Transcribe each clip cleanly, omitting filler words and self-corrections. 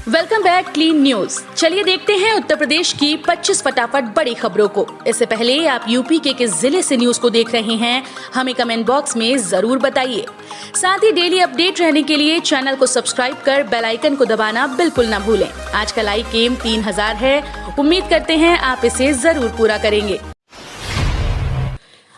Welcome back clean news. चलिए देखते हैं उत्तर प्रदेश की 25 फटाफट बड़ी खबरों को। इससे पहले आप यूपी के किस जिले से न्यूज को देख रहे हैं हमें कमेंट बॉक्स में जरूर बताइए। साथ ही डेली अपडेट रहने के लिए चैनल को सब्सक्राइब कर बेल आइकन को दबाना बिल्कुल न भूलें। आज का लाइक एम 3000 है, उम्मीद करते हैं आप इसे जरूर पूरा करेंगे।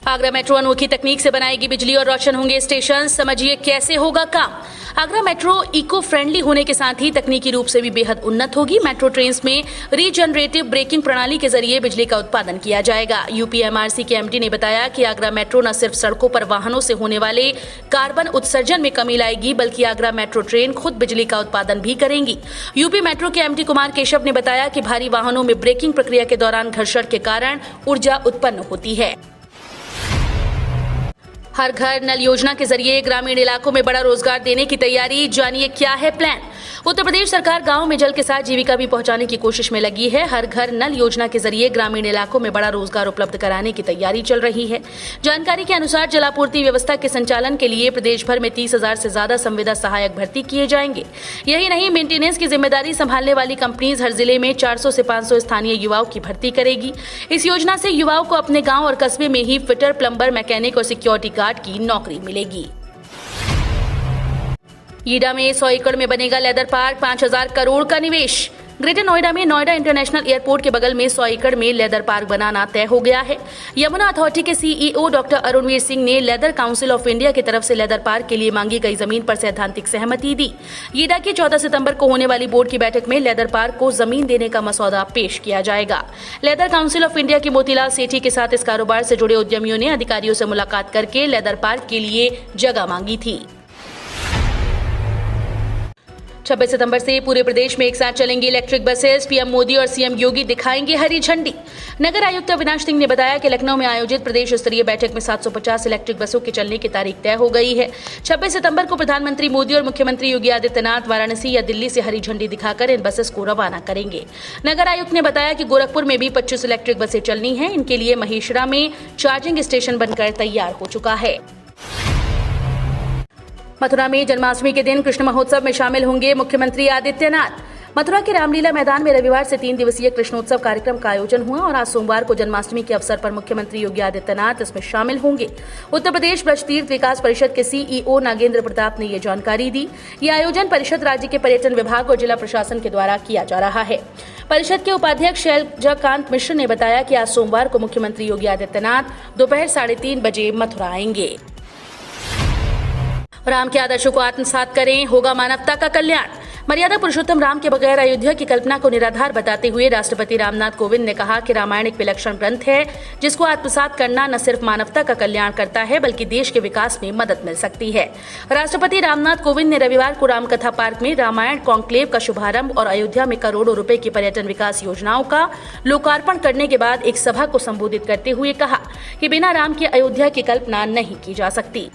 आगरा मेट्रो अनोखी तकनीक से बनाएगी बिजली और रोशन होंगे स्टेशन, समझिए कैसे होगा काम। आगरा मेट्रो इको फ्रेंडली होने के साथ ही तकनीकी रूप से भी बेहद उन्नत होगी। मेट्रो ट्रेन में रीजनरेटिव ब्रेकिंग प्रणाली के जरिए बिजली का उत्पादन किया जाएगा। यूपीएमआरसी के एमडी ने बताया कि आगरा मेट्रो न सिर्फ सड़कों पर वाहनों से होने वाले कार्बन उत्सर्जन में कमी लाएगी, बल्कि आगरा मेट्रो ट्रेन खुद बिजली का उत्पादन भी करेंगी। यूपी मेट्रो के एमडी कुमार केशव ने बताया कि भारी वाहनों में ब्रेकिंग प्रक्रिया के दौरान घर्षण के कारण ऊर्जा उत्पन्न होती है। हर घर नल योजना के जरिए ग्रामीण इलाकों में बड़ा रोजगार देने की तैयारी, जानिए क्या है प्लान। उत्तर प्रदेश सरकार गांव में जल के साथ जीविका भी पहुंचाने की कोशिश में लगी है। हर घर नल योजना के जरिए ग्रामीण इलाकों में बड़ा रोजगार उपलब्ध कराने की तैयारी चल रही है। जानकारी के अनुसार जलापूर्ति व्यवस्था के संचालन के लिए प्रदेश भर में 30,000 से ज्यादा संविदा सहायक भर्ती किए जाएंगे। यही नहीं, मेंटेनेंस की जिम्मेदारी संभालने वाली कंपनीज हर जिले में 400 से 500 स्थानीय युवाओं की भर्ती करेगी। इस योजना से युवाओं को अपने गाँव और कस्बे में ही फिटर, प्लम्बर, मैकेनिक और सिक्योरिटी गार्ड की नौकरी मिलेगी। ईडा में 100 एकड़ में बनेगा लेदर पार्क, 5,000 करोड़ का निवेश। ग्रेटर नोएडा में नोएडा इंटरनेशनल एयरपोर्ट के बगल में 100 एकड़ में लेदर पार्क बनाना तय हो गया है। यमुना अथॉरिटी के सीईओ डॉक्टर अरुणवीर सिंह ने लेदर काउंसिल ऑफ इंडिया की तरफ से लेदर पार्क के लिए मांगी गई जमीन पर सैद्धांतिक सहमति दी। ईडा की 14 सितंबर को होने वाली बोर्ड की बैठक में लेदर पार्क को जमीन देने का मसौदा पेश किया जाएगा। लेदर काउंसिल ऑफ इंडिया के मोतीलाल सेठी के साथ इस कारोबार से जुड़े उद्यमियों ने अधिकारियों से मुलाकात करके लेदर पार्क के लिए जगह मांगी थी। 26 सितंबर से पूरे प्रदेश में एक साथ चलेंगी इलेक्ट्रिक बसेस, पीएम मोदी और सीएम योगी दिखाएंगे हरी झंडी। नगर आयुक्त अविनाश सिंह ने बताया कि लखनऊ में आयोजित प्रदेश स्तरीय बैठक में 750 इलेक्ट्रिक बसों के चलने की तारीख तय हो गई है। 26 सितंबर को प्रधानमंत्री मोदी और मुख्यमंत्री योगी आदित्यनाथ वाराणसी या दिल्ली से हरी झंडी दिखाकर इन बसेस को रवाना करेंगे। नगर आयुक्त ने बताया कि गोरखपुर में भी 25 इलेक्ट्रिक बसें चलनी है। इनके लिए महेशरा में चार्जिंग स्टेशन बनकर तैयार हो चुका है। मथुरा में जन्माष्टमी के दिन कृष्ण महोत्सव में शामिल होंगे मुख्यमंत्री आदित्यनाथ। मथुरा के रामलीला मैदान में रविवार से 3 दिवसीय कृष्णोत्सव कार्यक्रम का आयोजन हुआ और आज सोमवार को जन्माष्टमी के अवसर पर मुख्यमंत्री योगी आदित्यनाथ इसमें शामिल होंगे। उत्तर प्रदेश ब्रज तीर्थ विकास परिषद के सीईओ नागेंद्र प्रताप ने ये जानकारी दी। ये आयोजन परिषद राज्य के पर्यटन विभाग और जिला प्रशासन के द्वारा किया जा रहा है। परिषद के उपाध्यक्ष शैलजाकांत मिश्र ने बताया कि आज सोमवार को मुख्यमंत्री योगी आदित्यनाथ दोपहर 3:30 बजे मथुरा आएंगे। राम के आदर्शों को आत्मसात करें, होगा मानवता का कल्याण। मर्यादा पुरुषोत्तम राम के बगैर अयोध्या की कल्पना को निराधार बताते हुए राष्ट्रपति रामनाथ कोविंद ने कहा कि रामायण एक विलक्षण ग्रंथ है जिसको आत्मसात करना न सिर्फ मानवता का कल्याण करता है बल्कि देश के विकास में मदद मिल सकती है। राष्ट्रपति रामनाथ कोविंद ने रविवार को रामकथा पार्क में रामायण कॉन्क्लेव का शुभारंभ और अयोध्या में करोड़ों रुपए की पर्यटन विकास योजनाओं का लोकार्पण करने के बाद एक सभा को संबोधित करते हुए कहा कि बिना राम के अयोध्या की कल्पना नहीं की जा सकती।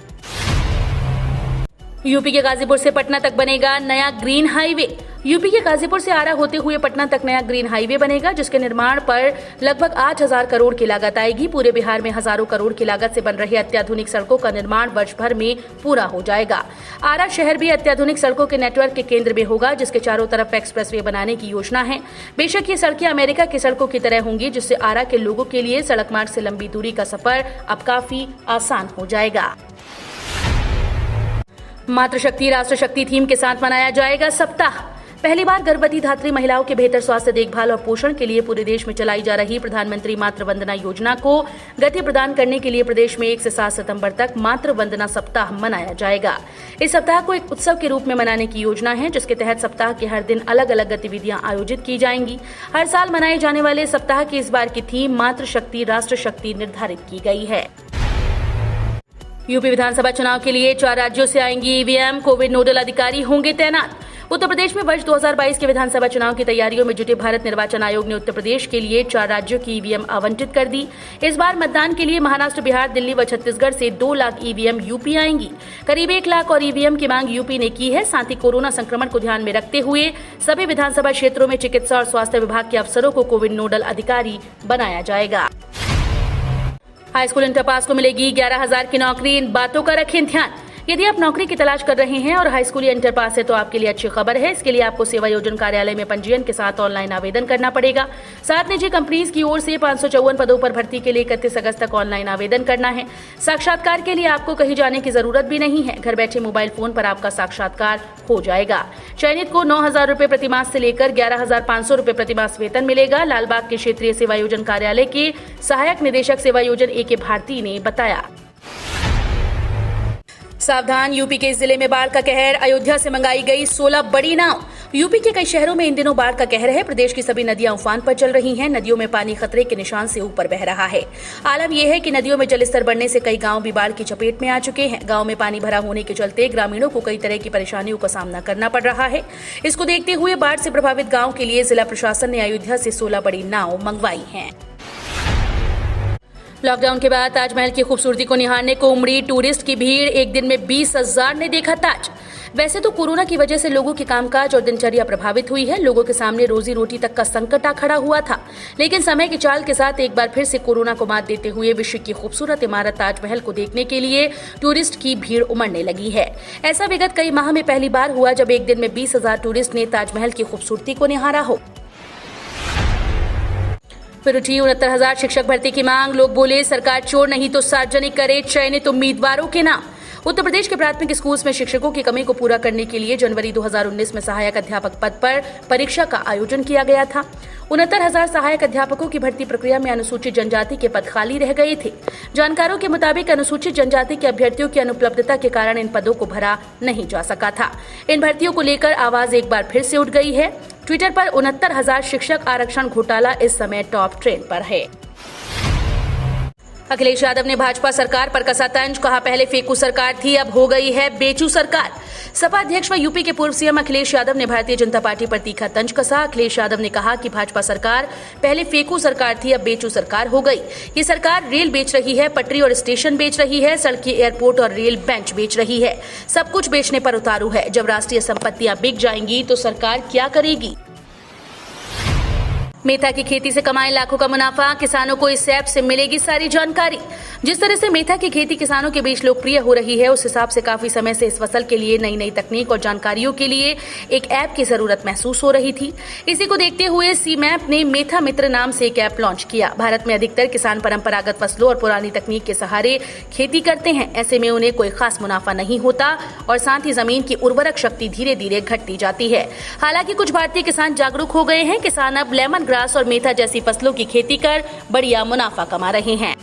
यूपी के गाजीपुर से पटना तक बनेगा नया ग्रीन हाईवे। यूपी के गाजीपुर से आरा होते हुए पटना तक नया ग्रीन हाईवे बनेगा, जिसके निर्माण पर लगभग 8,000 करोड़ की लागत आएगी। पूरे बिहार में हजारों करोड़ की लागत से बन रही अत्याधुनिक सड़कों का निर्माण वर्ष भर में पूरा हो जाएगा। आरा शहर भी अत्याधुनिक सड़कों के नेटवर्क के केंद्र में होगा, जिसके चारों तरफ एक्सप्रेसवे बनाने की योजना है। बेशक ये सड़कें अमेरिका की सड़कों की तरह होंगी, जिससे आरा के लोगों के लिए सड़क मार्ग से लंबी दूरी का सफर अब काफी आसान हो जाएगा। मातृशक्ति राष्ट्र शक्ति थीम के साथ मनाया जाएगा सप्ताह। पहली बार गर्भवती धात्री महिलाओं के बेहतर स्वास्थ्य देखभाल और पोषण के लिए पूरे देश में चलाई जा रही प्रधानमंत्री मातृ वंदना योजना को गति प्रदान करने के लिए प्रदेश में 1 से 7 सितंबर तक मातृ वंदना सप्ताह मनाया जाएगा। इस सप्ताह को एक उत्सव के रूप में मनाने की योजना है, जिसके तहत सप्ताह के हर दिन अलग अलग गतिविधियां आयोजित की जाएंगी। हर साल मनाए जाने वाले सप्ताह की इस बार की थीम मातृशक्ति राष्ट्र शक्ति निर्धारित की गई है। यूपी विधानसभा चुनाव के लिए 4 राज्यों से आएंगी ईवीएम, कोविड नोडल अधिकारी होंगे तैनात। उत्तर प्रदेश में वर्ष 2022 के विधानसभा चुनाव की तैयारियों में जुटे भारत निर्वाचन आयोग ने उत्तर प्रदेश के लिए 4 राज्यों की ईवीएम आवंटित कर दी। इस बार मतदान के लिए महाराष्ट्र, बिहार, दिल्ली व छत्तीसगढ़ से 2 लाख ईवीएम यूपी आएंगी। करीब 1 लाख और ईवीएम की मांग यूपी ने की है। साथ ही कोरोना संक्रमण को ध्यान में रखते हुए सभी विधानसभा क्षेत्रों में चिकित्सा और स्वास्थ्य विभाग के अफसरों को कोविड नोडल अधिकारी बनाया जाएगा। हाई स्कूल इंटर पास को मिलेगी 11,000 की नौकरी, इन बातों का रखें ध्यान। यदि आप नौकरी की तलाश कर रहे हैं और हाई स्कूल या इंटर पास है तो आपके लिए अच्छी खबर है। इसके लिए आपको सेवा योजन कार्यालय में पंजीयन के साथ ऑनलाइन आवेदन करना पड़ेगा। 7 निजी कंपनीज की ओर से 554 पदों पर भर्ती के लिए 31 अगस्त तक ऑनलाइन आवेदन करना है। साक्षात्कार के लिए आपको कहीं जाने की जरूरत भी नहीं है। घर बैठे मोबाइल फोन पर आपका साक्षात्कार हो जाएगा। चयनित को 9,000 रुपए प्रतिमास से लेकर 11,500 रुपए प्रतिमास वेतन मिलेगा। लालबाग के क्षेत्रीय सेवा योजन कार्यालय के सहायक निदेशक सेवा योजन A.K. भारती ने बताया। सावधान, यूपी के इस जिले में बाढ़ का कहर। अयोध्या से मंगाई गई 16 बड़ी नाव। यूपी के कई शहरों में इन दिनों बाढ़ का कहर है। प्रदेश की सभी नदियां उफान पर चल रही हैं। नदियों में पानी खतरे के निशान से ऊपर बह रहा है। आलम यह है कि नदियों में जलस्तर बढ़ने से कई गांव भी बाढ़ की चपेट में आ चुके हैं। गांव में पानी भरा होने के चलते ग्रामीणों को कई तरह की परेशानियों का सामना करना पड़ रहा है। इसको देखते हुए बाढ़ से प्रभावित गाँव के लिए जिला प्रशासन ने अयोध्या से 16 बड़ी नाव मंगवाई है। लॉकडाउन के बाद ताजमहल की खूबसूरती को निहारने को उमड़ी टूरिस्ट की भीड़। एक दिन में 20,000 ने देखा ताज। वैसे तो कोरोना की वजह से लोगों के कामकाज और दिनचर्या प्रभावित हुई है। लोगों के सामने रोजी रोटी तक का संकट आ खड़ा हुआ था, लेकिन समय की चाल के साथ एक बार फिर से कोरोना को मात देते हुए विश्व की खूबसूरत इमारत ताजमहल को देखने के लिए टूरिस्ट की भीड़ उमड़ने लगी है। ऐसा विगत कई माह में पहली बार हुआ जब एक दिन में 20,000 टूरिस्ट ने ताजमहल की खूबसूरती को निहारा हो। फिर उठी 69,000 शिक्षक भर्ती की मांग। लोग बोले सरकार चोर नहीं तो सार्वजनिक करे चयनित उम्मीदवारों के नाम। उत्तर प्रदेश के प्राथमिक स्कूल्स में शिक्षकों की कमी को पूरा करने के लिए जनवरी 2019 में सहायक अध्यापक पद पर परीक्षा का आयोजन किया गया था। 69,000 सहायक अध्यापकों की भर्ती प्रक्रिया में अनुसूचित जनजाति के पद खाली रह गए थे। जानकारों के मुताबिक अनुसूचित जनजाति के अभ्यर्थियों की अनुपलब्धता के कारण इन पदों को भरा नहीं जा सका था। इन भर्तियों को लेकर आवाज एक बार फिर से उठ गई है। ट्विटर पर 69,000 शिक्षक आरक्षण घोटाला इस समय टॉप ट्रेंड पर है। अखिलेश यादव ने भाजपा सरकार पर कसा तंज। कहा पहले फेकू सरकार थी, अब हो गई है बेचू सरकार। सपा अध्यक्ष व यूपी के पूर्व सीएम अखिलेश यादव ने भारतीय जनता पार्टी पर तीखा तंज कसा। अखिलेश यादव ने कहा कि भाजपा सरकार पहले फेकू सरकार थी, अब बेचू सरकार हो गई। ये सरकार रेल बेच रही है, पटरी और स्टेशन बेच रही है, सड़कें, एयरपोर्ट और रेल बेंच बेच रही है। सब कुछ बेचने पर उतारू है। जब राष्ट्रीय संपत्तियां बिक जाएंगी तो सरकार क्या करेगी। मेथा की खेती से कमाए लाखों का मुनाफा। किसानों को इस ऐप से मिलेगी सारी जानकारी। जिस तरह से मेथा की खेती किसानों के बीच लोकप्रिय हो रही है, उस हिसाब से काफी समय से इस फसल के लिए नई नई तकनीक और जानकारियों के लिए एक ऐप की जरूरत महसूस हो रही थी। इसी को देखते हुए सीमैप ने मेथा मित्र नाम से एक ऐप लॉन्च किया। भारत में अधिकतर किसान परंपरागत फसलों और पुरानी तकनीक के सहारे खेती करते हैं। ऐसे में उन्हें कोई खास मुनाफा नहीं होता और साथ ही जमीन की उर्वरक शक्ति धीरे धीरे घटती जाती है। हालांकि कुछ भारतीय किसान जागरूक हो गए हैं। किसान अब लेमन ग्रास और मेथा जैसी फसलों की खेती कर बढ़िया मुनाफा कमा रहे हैं।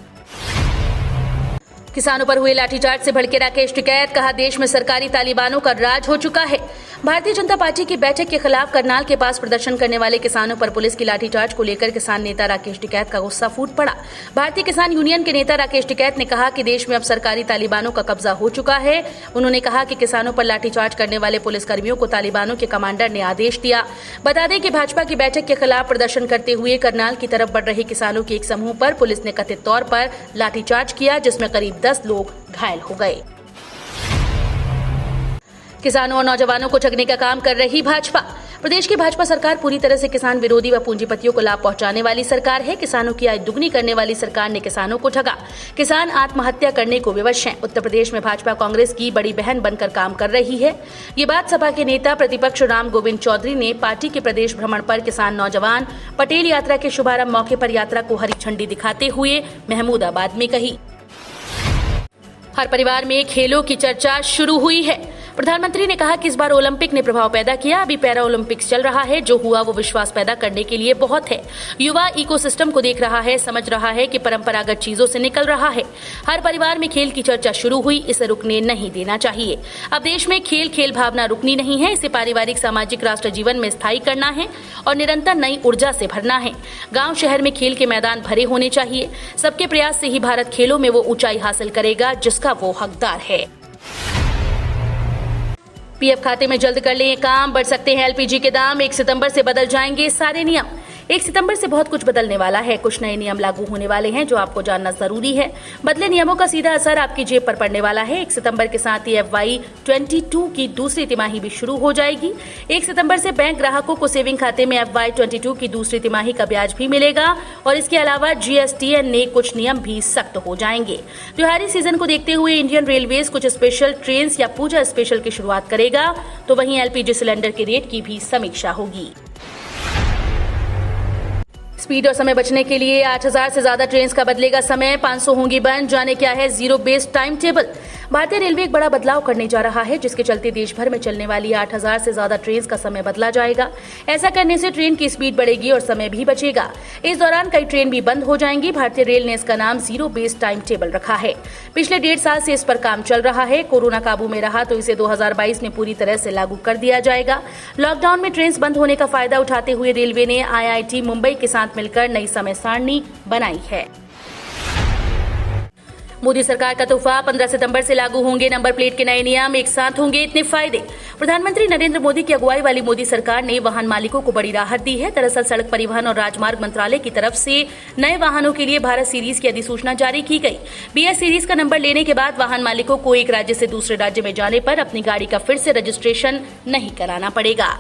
किसानों पर हुए लाठीचार्ज से भड़के राकेश टिकैत। कहा देश में सरकारी तालिबानों का राज हो चुका है। भारतीय जनता पार्टी की बैठक के खिलाफ करनाल के पास प्रदर्शन करने वाले किसानों पर पुलिस की लाठीचार्ज को लेकर किसान नेता राकेश टिकैत का गुस्सा फूट पड़ा। भारतीय किसान यूनियन के नेता राकेश टिकैत ने कहा कि देश में अब सरकारी तालिबानों का कब्जा हो चुका है। उन्होंने कहा कि किसानों पर लाठीचार्ज करने वाले पुलिसकर्मियों को तालिबानों के कमांडर ने आदेश दिया। बता दें कि भाजपा की बैठक के खिलाफ प्रदर्शन करते हुए करनाल की तरफ बढ़ रहे किसानों के एक समूह पर पुलिस ने कथित तौर पर लाठीचार्ज किया, जिसमें करीब 10 लोग घायल हो गए। किसानों और नौजवानों को ठगने का काम कर रही भाजपा। प्रदेश की भाजपा सरकार पूरी तरह से किसान विरोधी व पूंजीपतियों को लाभ पहुंचाने वाली सरकार है। किसानों की आय दुगनी करने वाली सरकार ने किसानों को ठगा। किसान आत्महत्या करने को विवश हैं। उत्तर प्रदेश में भाजपा कांग्रेस की बड़ी बहन बनकर काम कर रही है। ये बात सपा के नेता प्रतिपक्ष राम गोविंद चौधरी ने पार्टी के प्रदेश भ्रमण पर किसान नौजवान पटेल यात्रा के शुभारंभ मौके पर यात्रा को हरी झंडी दिखाते हुए महमूदाबाद में कही। हर परिवार में खेलों की चर्चा शुरू हुई है। प्रधानमंत्री ने कहा कि इस बार ओलंपिक ने प्रभाव पैदा किया। अभी पैरा ओलंपिक्स चल रहा है। जो हुआ वो विश्वास पैदा करने के लिए बहुत है। युवा इकोसिस्टम को देख रहा है, समझ रहा है कि परंपरागत चीजों से निकल रहा है। हर परिवार में खेल की चर्चा शुरू हुई। इसे रुकने नहीं देना चाहिए। अब देश में खेल भावना रुकनी नहीं है। इसे पारिवारिक सामाजिक राष्ट्र जीवन में स्थायी करना है और निरंतर नई ऊर्जा से भरना है। गाँव शहर में खेल के मैदान भरे होने चाहिए। सबके प्रयास से ही भारत खेलों में वो ऊंचाई हासिल करेगा जिसका वो हकदार है। पीएफ खाते में जल्द कर लें ये काम। बढ़ सकते हैं एलपीजी के दाम। 1 सितंबर से बदल जाएंगे सारे नियम। 1 सितंबर से बहुत कुछ बदलने वाला है। कुछ नए नियम लागू होने वाले हैं जो आपको जानना जरूरी है। बदले नियमों का सीधा असर आपकी जेब पर पड़ने वाला है। 1 सितंबर के साथ ही FY22 की दूसरी तिमाही भी शुरू हो जाएगी। 1 सितंबर से बैंक ग्राहकों को सेविंग खाते में FY22 की दूसरी तिमाही का ब्याज भी मिलेगा और इसके अलावा GSTN ने कुछ नियम भी सख्त हो जाएंगे। त्योहारी सीजन को देखते हुए इंडियन रेलवेज कुछ स्पेशल ट्रेन या पूजा स्पेशल की शुरुआत करेगा, तो वहीं LPG सिलेंडर के रेट की भी समीक्षा होगी। स्पीड और समय बचने के लिए 8000 से ज्यादा ट्रेन का बदलेगा समय, 500 होंगी बंद। जाने क्या है जीरो बेस्ड टाइम टेबल। भारतीय रेलवे एक बड़ा बदलाव करने जा रहा है, जिसके चलते देश भर में चलने वाली 8000 से ज्यादा ट्रेन का समय बदला जाएगा। ऐसा करने से ट्रेन की स्पीड बढ़ेगी और समय भी बचेगा। इस दौरान कई ट्रेन भी बंद हो जाएंगी। भारतीय रेल ने इसका नाम जीरो बेस्ड टाइम टेबल रखा है। पिछले 1.5 साल से इस पर काम चल रहा है। कोरोना काबू में रहा तो इसे 2022 में पूरी तरह से लागू कर दिया जाएगा। लॉकडाउन में ट्रेन बंद होने का फायदा उठाते हुए रेलवे ने IIT मुंबई के साथ मिलकर नई समय सारणी बनाई है। मोदी सरकार का तोहफा, 15 सितंबर से लागू होंगे नंबर प्लेट के नए नियम। एक साथ होंगे इतने फायदे। प्रधानमंत्री नरेंद्र मोदी की अगुवाई वाली मोदी सरकार ने वाहन मालिकों को बड़ी राहत दी है। दरअसल सड़क परिवहन और राजमार्ग मंत्रालय की तरफ से नए वाहनों के लिए भारत सीरीज की अधिसूचना जारी की गई। BS सीरीज का नंबर लेने के बाद वाहन मालिकों को एक राज्य से दूसरे राज्य में जाने पर अपनी गाड़ी का फिर से रजिस्ट्रेशन नहीं कराना पड़ेगा।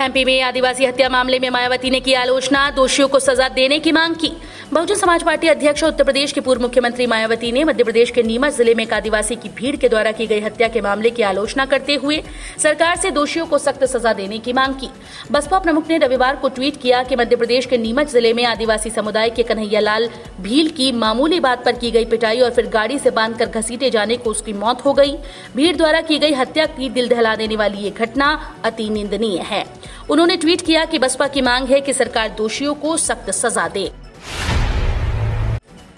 MP में आदिवासी हत्या मामले में मायावती ने की आलोचना, दोषियों को सजा देने की मांग की। बहुजन समाज पार्टी अध्यक्ष और उत्तर प्रदेश की पूर्व मुख्यमंत्री मायावती ने मध्य प्रदेश के नीमच जिले में एक आदिवासी की भीड़ के द्वारा की गई हत्या के मामले की आलोचना करते हुए सरकार से दोषियों को सख्त सजा देने की मांग की। बसपा प्रमुख ने रविवार को ट्वीट किया कि मध्य प्रदेश के नीमच जिले में आदिवासी समुदाय के कन्हैयालाल भील की मामूली बात पर की गई पिटाई और फिर गाड़ी से बांधकर घसीटे जाने को उसकी मौत हो गई। भीड़ द्वारा की गई हत्या की दिल दहला देने वाली ये घटना अति निंदनीय है। उन्होंने ट्वीट किया कि बसपा की मांग है कि सरकार दोषियों को सख्त सजा दे।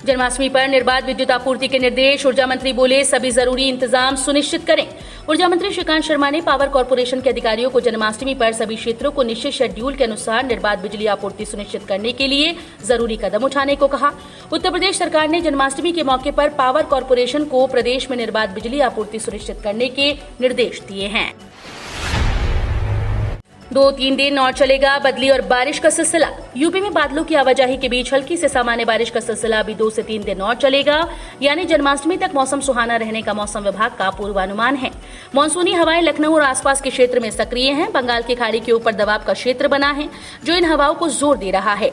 जन्माष्टमी पर निर्बाध विद्युत आपूर्ति के निर्देश, ऊर्जा मंत्री बोले सभी जरूरी इंतजाम सुनिश्चित करें। ऊर्जा मंत्री श्रीकांत शर्मा ने पावर कॉर्पोरेशन के अधिकारियों को जन्माष्टमी पर सभी क्षेत्रों को निश्चित शेड्यूल के अनुसार निर्बाध बिजली आपूर्ति सुनिश्चित करने के लिए जरूरी कदम उठाने को कहा। उत्तर प्रदेश सरकार ने जन्माष्टमी के मौके पर पावर कॉर्पोरेशन को प्रदेश में निर्बाध बिजली आपूर्ति सुनिश्चित करने के निर्देश दिए हैं। 2-3 दिन और चलेगा बदली और बारिश का सिलसिला। यूपी में बादलों की आवाजाही के बीच हल्की से सामान्य बारिश का सिलसिला अभी 2 से 3 दिन और चलेगा, यानी जन्माष्टमी तक मौसम सुहाना रहने का मौसम विभाग का पूर्वानुमान है। मानसूनी हवाएं लखनऊ और आसपास के क्षेत्र में सक्रिय हैं। बंगाल की खाड़ी के ऊपर दबाव का क्षेत्र बना है जो इन हवाओं को जोर दे रहा है।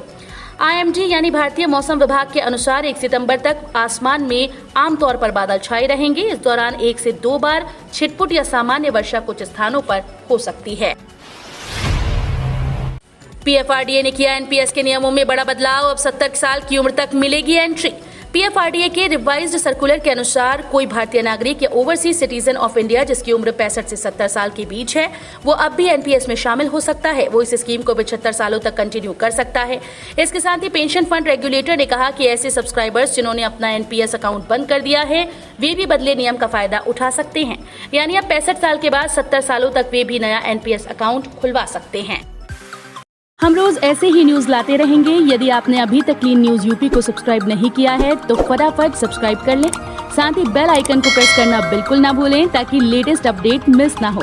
IMD यानी भारतीय मौसम विभाग के अनुसार 1 सितंबर तक आसमान में आमतौर पर बादल छाए रहेंगे। इस दौरान 1 से 2 बार छिटपुट या सामान्य वर्षा कुछ स्थानों पर हो सकती है। PFRDA ने किया NPS के नियमों में बड़ा बदलाव, अब 70 साल की उम्र तक मिलेगी एंट्री। PFRDA के रिवाइज्ड सर्कुलर के अनुसार कोई भारतीय नागरिक या ओवरसीज सिटीजन ऑफ इंडिया जिसकी उम्र 65 से 70 साल के बीच है वो अब भी NPS में शामिल हो सकता है। वो इस स्कीम को 75 सालों तक कंटिन्यू कर सकता है। इसके साथ ही पेंशन फंड रेगुलेटर ने कहा कि ऐसे सब्सक्राइबर्स जिन्होंने अपना NPS अकाउंट बंद कर दिया है वे भी बदले नियम का फायदा उठा सकते हैं, यानी अब 65 साल के बाद 70 सालों तक वे भी नया NPS अकाउंट खुलवा सकते हैं। हम रोज ऐसे ही न्यूज लाते रहेंगे। यदि आपने अभी तक क्लीन न्यूज यूपी को सब्सक्राइब नहीं किया है तो फटाफट सब्सक्राइब कर लें। साथ ही बेल आइकन को प्रेस करना बिल्कुल ना भूलें ताकि लेटेस्ट अपडेट मिस ना हो।